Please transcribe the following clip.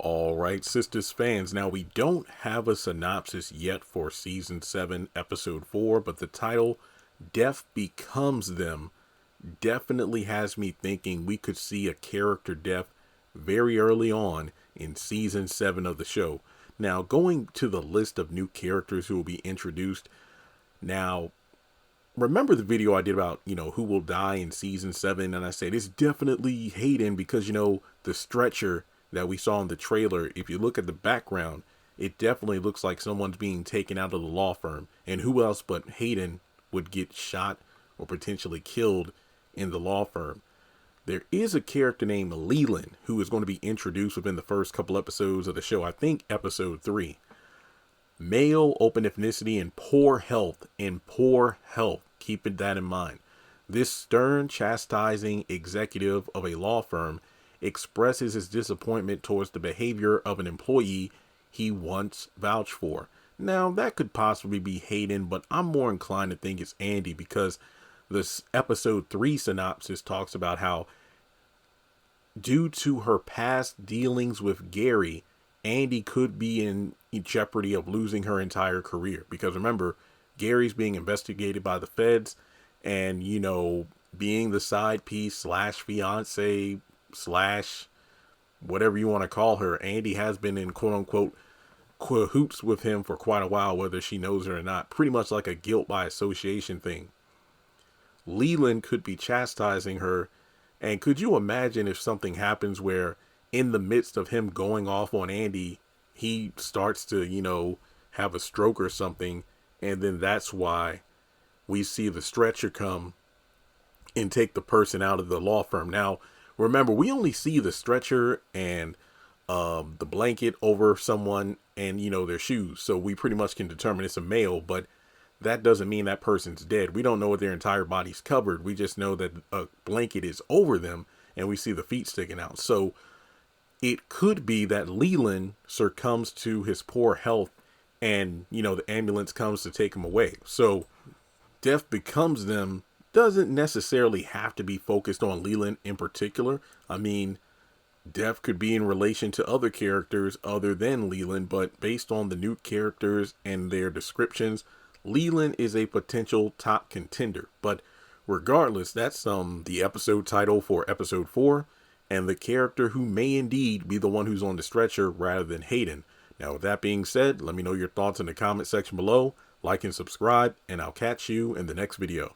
All right, Sistas fans. Now, we don't have a synopsis yet for Season 7, Episode 4, but the title, Death Becomes Them, definitely has me thinking we could see a character death very early on in Season 7 of the show. Now, going to the list of new characters who will be introduced. Now, remember the video I did about, who will die in Season 7, and I said it's definitely Hayden because, the stretcher that we saw in the trailer, if you look at the background, it definitely looks like someone's being taken out of the law firm. And who else but Hayden would get shot or potentially killed in the law firm? There is a character named Leland who is going to be introduced within the first couple episodes of the show. I think episode 3. Male, open ethnicity, and poor health. Keeping that in mind. This stern, chastising executive of a law firm expresses his disappointment towards the behavior of an employee he once vouched for. Now, that could possibly be Hayden, but I'm more inclined to think it's Andi because this episode 3 synopsis talks about how, due to her past dealings with Gary, Andi could be in jeopardy of losing her entire career. Because remember, Gary's being investigated by the feds, and, being the side piece slash fiance slash whatever you want to call her, Andi has been in quote unquote cahoots with him for quite a while, whether she knows it or not. Pretty much like a guilt by association thing. Leland could be chastising her, and could you imagine if something happens where in the midst of him going off on Andi, he starts to, have a stroke or something, and then that's why we see the stretcher come and take the person out of the law firm. Now, remember, we only see the stretcher and the blanket over someone and, their shoes. So we pretty much can determine it's a male, but that doesn't mean that person's dead. We don't know what their entire body's covered. We just know that a blanket is over them and we see the feet sticking out. So it could be that Leland succumbs to his poor health and, the ambulance comes to take him away. So death becomes them doesn't necessarily have to be focused on Leland in particular. I mean, death could be in relation to other characters other than Leland, but based on the new characters and their descriptions, Leland is a potential top contender. But regardless, that's the episode title for episode 4, and the character who may indeed be the one who's on the stretcher rather than Hayden. Now, with that being said, let me know your thoughts in the comment section below. Like and subscribe, and I'll catch you in the next video.